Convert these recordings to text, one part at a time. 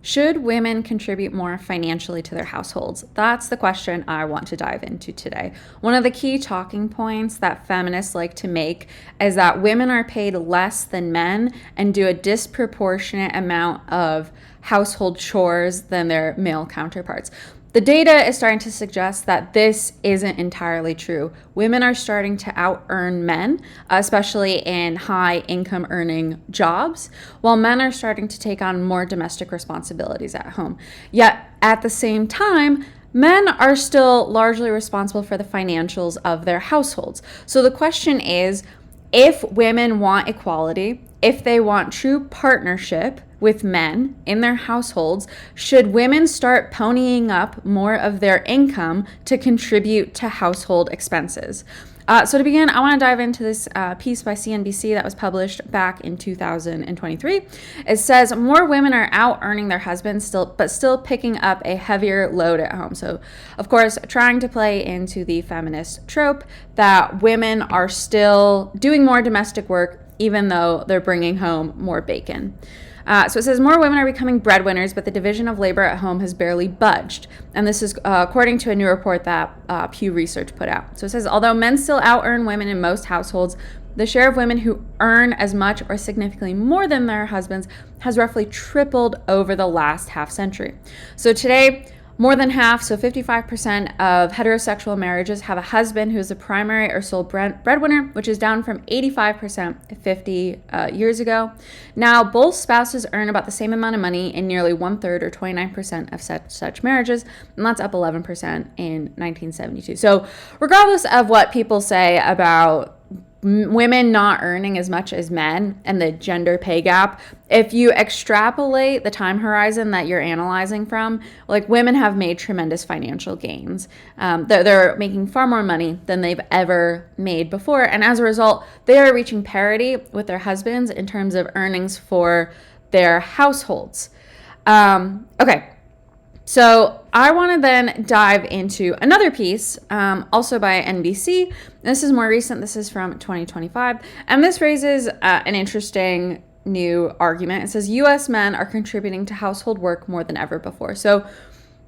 Should women contribute more financially to their households? That's the question I want to dive into today. One of the key talking points that feminists like to make is that women are paid less than men and do a disproportionate amount of household chores than their male counterparts. The data is starting to suggest that this isn't entirely true. Women are starting to out-earn men, especially in high income earning jobs, while men are starting to take on more domestic responsibilities at home. Yet at the same time, men are still largely responsible for the financials of their households. So the question is, if women want equality, if they want true partnership with men in their households, should women start ponying up more of their income to contribute to household expenses? So to begin, I want to dive into this piece by CNBC that was published back in 2023. It says more women are out earning their husbands but still picking up a heavier load at home. So, of course, trying to play into the feminist trope that women are still doing more domestic work even though they're bringing home more bacon. So it says more women are becoming breadwinners, but the division of labor at home has barely budged. And this is according to a new report that Pew Research put out. So it says, although men still out-earn women in most households, the share of women who earn as much or significantly more than their husbands has roughly tripled over the last half century. So today, more than half, so 55% of heterosexual marriages have a husband who is the primary or sole breadwinner, which is down from 85% 50 years ago. Now, both spouses earn about the same amount of money in nearly 1/3 or 29% of such marriages, and that's up 11% in 1972. So regardless of what people say about women not earning as much as men and the gender pay gap, if you extrapolate the time horizon that you're analyzing from, like, women have made tremendous financial gains. They're making far more money than they've ever made before. And as a result, they are reaching parity with their husbands in terms of earnings for their households. Okay. So I want to then dive into another piece, also by NBC. This is more recent. This is from 2025. And this raises an interesting new argument. It says U.S. men are contributing to household work more than ever before. So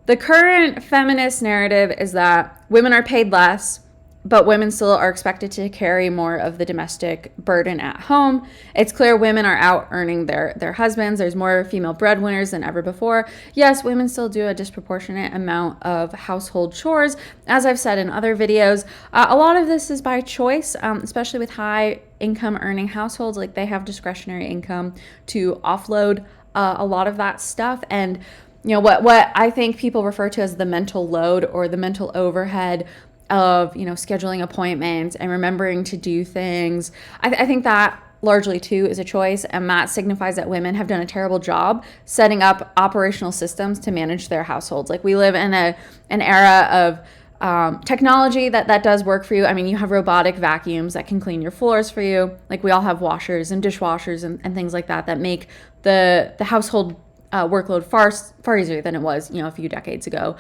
the current feminist narrative is that women are paid less, but women still are expected to carry more of the domestic burden at home. It's clear women are out earning their husbands. There's more female breadwinners than ever before. Yes, women still do a disproportionate amount of household chores. As I've said in other videos, a lot of this is by choice, especially with high income earning households. Like, they have discretionary income to offload a lot of that stuff. And you know what I think people refer to as the mental load or the mental overhead of, you know, scheduling appointments and remembering to do things. I think that largely too is a choice, and that signifies that women have done a terrible job setting up operational systems to manage their households. Like, we live in an era of technology that does work for you. I mean, you have robotic vacuums that can clean your floors for you. Like, we all have washers and dishwashers and things like that make the household workload far easier than it was, you know, a few decades ago.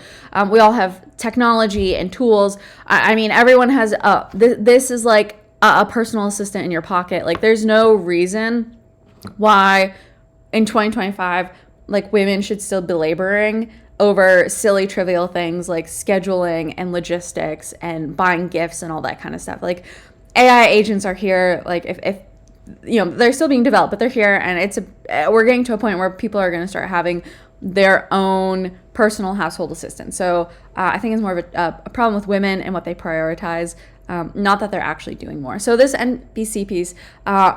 We all have technology and tools. I mean, everyone has this is like a personal assistant in your pocket. Like, there's no reason why in 2025, like, women should still be laboring over silly, trivial things like scheduling and logistics and buying gifts and all that kind of stuff. Like, AI agents are here. Like, if you know, they're still being developed, but they're here, and we're getting to a point where people are going to start having their own personal household assistant. So I think it's more of a problem with women and what they prioritize, not that they're actually doing more. So this NBC piece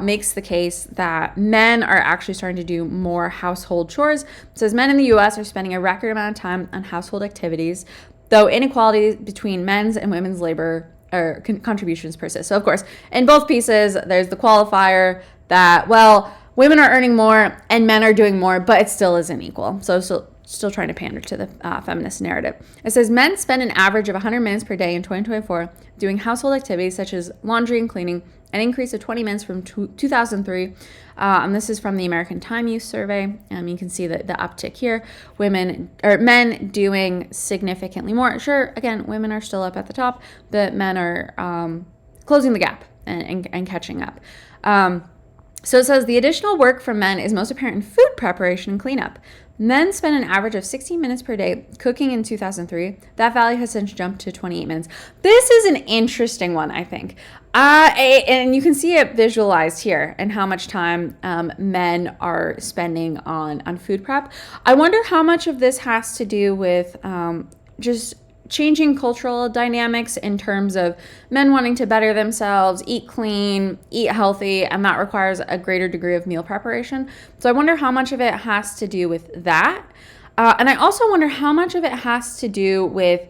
makes the case that men are actually starting to do more household chores. It says men in the U.S. are spending a record amount of time on household activities, though inequality between men's and women's labor or contributions persist. So of course, in both pieces, there's the qualifier that, well, women are earning more and men are doing more, but it still isn't equal. So still trying to pander to the feminist narrative. It says men spend an average of 100 minutes per day in 2024 doing household activities such as laundry and cleaning, an increase of 20 minutes from 2003. And this is from the American Time Use Survey. You can see the uptick here. Men doing significantly more. Sure, again, women are still up at the top, but men are closing the gap and catching up. So it says the additional work from men is most apparent in food preparation and cleanup. Men spend an average of 16 minutes per day cooking in 2003. That value has since jumped to 28 minutes. This is an interesting one, I think. And you can see it visualized here and how much time men are spending on food prep. I wonder how much of this has to do with just changing cultural dynamics in terms of men wanting to better themselves, eat clean, eat healthy, and that requires a greater degree of meal preparation. So I wonder how much of it has to do with that. And I also wonder how much of it has to do with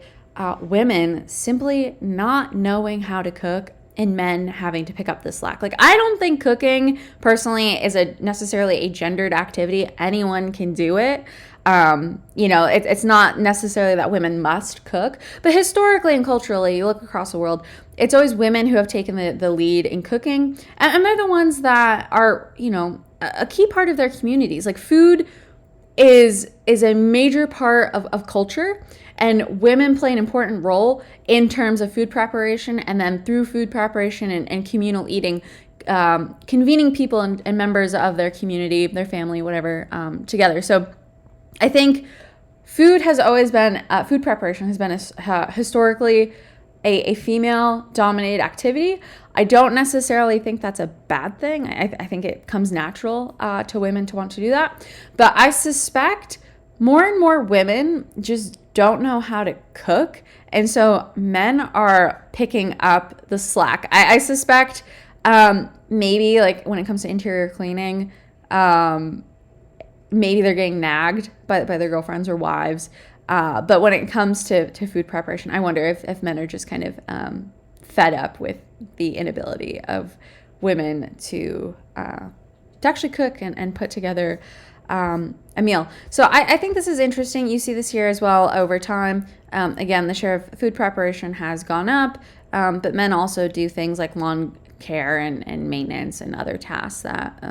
women simply not knowing how to cook and men having to pick up the slack. Like, I don't think cooking personally is necessarily a gendered activity. Anyone can do it. It's not necessarily that women must cook, but historically and culturally, you look across the world, it's always women who have taken the lead in cooking. And they're the ones that are, a key part of their communities. Like, food is a major part of culture, and women play an important role in terms of food preparation, and then through food preparation and communal eating, convening people and members of their community, their family, whatever, together. So I think food preparation has been historically a female-dominated activity. I don't necessarily think that's a bad thing. I think it comes natural to women to want to do that. But I suspect more and more women just don't know how to cook. And so men are picking up the slack. I suspect maybe like when it comes to interior cleaning, maybe they're getting nagged by their girlfriends or wives. But when it comes to food preparation, I wonder if men are just kind of fed up with the inability of women to actually cook and put together a meal. So I think this is interesting. You see this here as well over time. Again, the share of food preparation has gone up, but men also do things like lawn care and maintenance and other tasks that,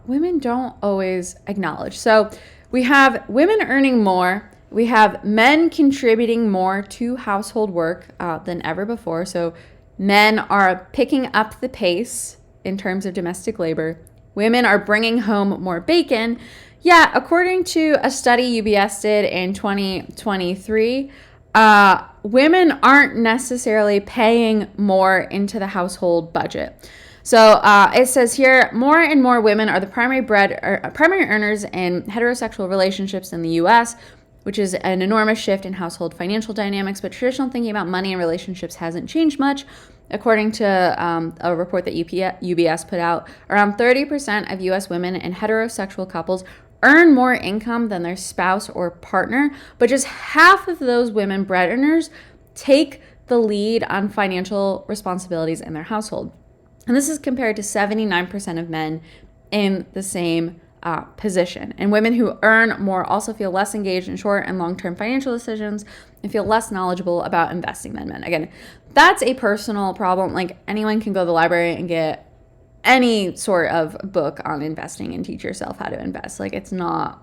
women don't always acknowledge. So we have women earning more. We have men contributing more to household work than ever before. So men are picking up the pace in terms of domestic labor. Women are bringing home more bacon. Yeah, according to a study UBS did in 2023, women aren't necessarily paying more into the household budget. So it says here, more and more women are the primary earners in heterosexual relationships in the U.S., which is an enormous shift in household financial dynamics. But traditional thinking about money and relationships hasn't changed much. According to a report that UBS put out, around 30% of U.S. women and heterosexual couples earn more income than their spouse or partner, but just half of those women bread earners take the lead on financial responsibilities in their household. And this is compared to 79% of men in the same position. And women who earn more also feel less engaged in short and long-term financial decisions and feel less knowledgeable about investing than men. Again, that's a personal problem. Like, anyone can go to the library and get any sort of book on investing and teach yourself how to invest. Like, it's not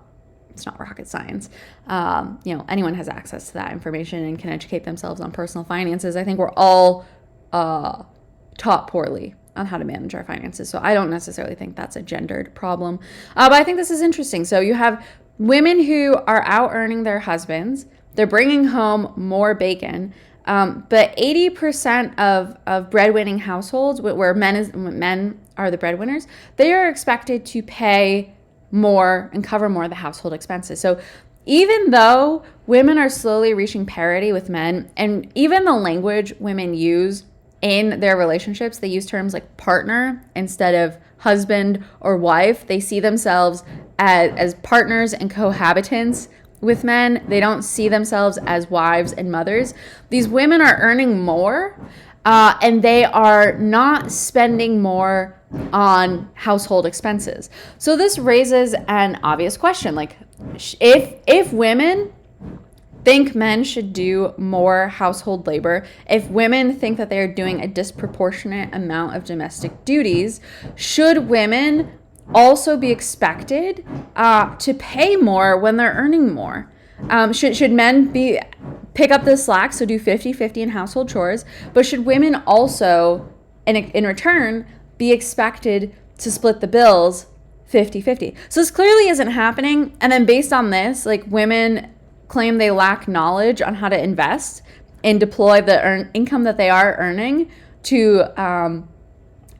rocket science. Anyone has access to that information and can educate themselves on personal finances. I think we're all taught poorly on how to manage our finances. So I don't necessarily think that's a gendered problem. But I think this is interesting. So you have women who are out earning their husbands. They're bringing home more bacon. But 80% of breadwinning households where men are the breadwinners, they are expected to pay more and cover more of the household expenses. So even though women are slowly reaching parity with men, and even the language women use in their relationships, they use terms like partner instead of husband or wife. They see themselves as partners and cohabitants with men. They don't see themselves as wives and mothers. These women are earning more, and they are not spending more on household expenses. So this raises an obvious question, like, if women think men should do more household labor, if women think that they're doing a disproportionate amount of domestic duties, should women also be expected to pay more when they're earning more? Should men pick up the slack, so do 50-50 in household chores, but should women also, in return, be expected to split the bills 50-50. So this clearly isn't happening. And then based on this, like, women claim they lack knowledge on how to invest and deploy the income that they are earning to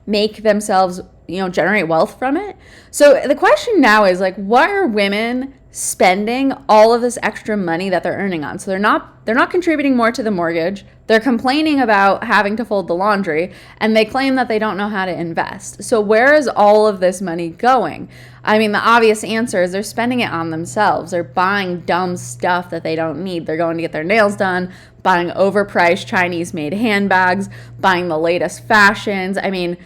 make themselves, generate wealth from it. So the question now is, like, what are women spending all of this extra money that they're earning on? So they're not contributing more to the mortgage. They're complaining about having to fold the laundry, and they claim that they don't know how to invest. So where is all of this money going? I mean, the obvious answer is they're spending it on themselves. They're buying dumb stuff that they don't need. They're going to get their nails done, buying overpriced Chinese-made handbags, buying the latest fashions. I mean,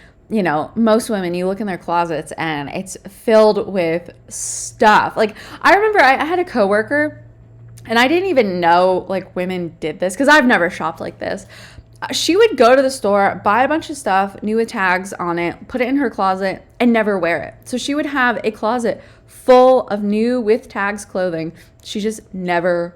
most women, you look in their closets and it's filled with stuff. Like, I remember I had a coworker, and I didn't even know, like, women did this because I've never shopped like this. She would go to the store, buy a bunch of stuff, new with tags on it, put it in her closet, and never wear it. So she would have a closet full of new with tags clothing she just never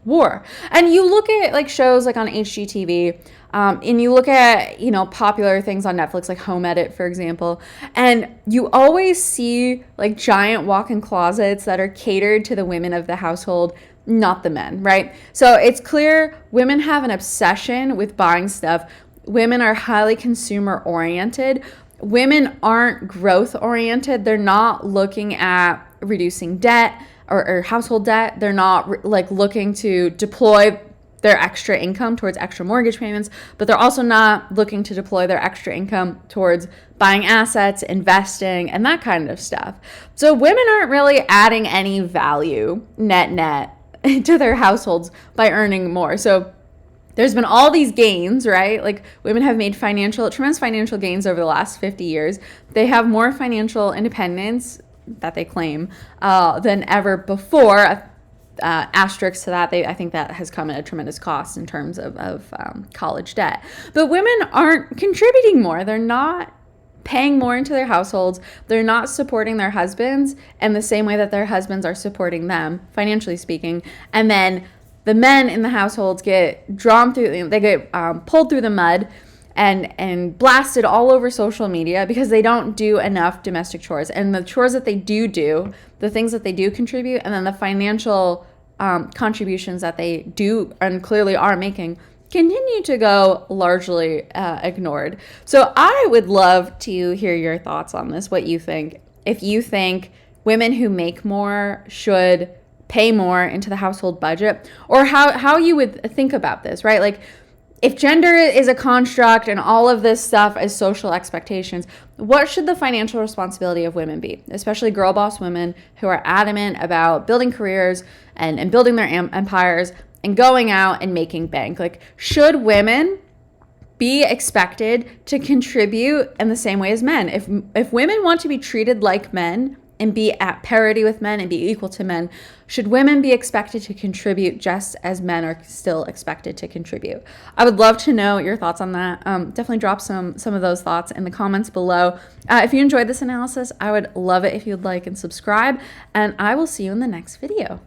wore. And you look at, like, shows like on HGTV, and you look at, popular things on Netflix, like Home Edit, for example, and you always see, like, giant walk-in closets that are catered to the women of the household, not the men, right? So it's clear women have an obsession with buying stuff. Women are highly consumer oriented. Women aren't growth oriented. They're not looking at reducing debt or household debt. They're not looking to deploy their extra income towards extra mortgage payments, but they're also not looking to deploy their extra income towards buying assets, investing, and that kind of stuff. So women aren't really adding any value net to their households by earning more. So there's been all these gains, right? Like, women have made tremendous financial gains over the last 50 years. They have more financial independence that they claim than ever before. Asterisks to that, I think that has come at a tremendous cost in terms of college debt. But women aren't contributing more. They're not paying more into their households. They're not supporting their husbands in the same way that their husbands are supporting them, financially speaking. And then the men in the households get drawn through, they get pulled through the mud and blasted all over social media because they don't do enough domestic chores. And the chores that they do, the things that they do contribute, and then the financial contributions that they do and clearly are making continue to go largely ignored. So I would love to hear your thoughts on this, what you think. If you think women who make more should pay more into the household budget, or how you would think about this, right? Like, if gender is a construct and all of this stuff is social expectations, what should the financial responsibility of women be, especially girl boss women who are adamant about building careers and building their empires and going out and making bank? Like, should women be expected to contribute in the same way as men? If women want to be treated like men and be at parity with men and be equal to men, should women be expected to contribute just as men are still expected to contribute? I would love to know your thoughts on that. Definitely drop some of those thoughts in the comments below. If you enjoyed this analysis, I would love it if you'd like and subscribe, and I will see you in the next video.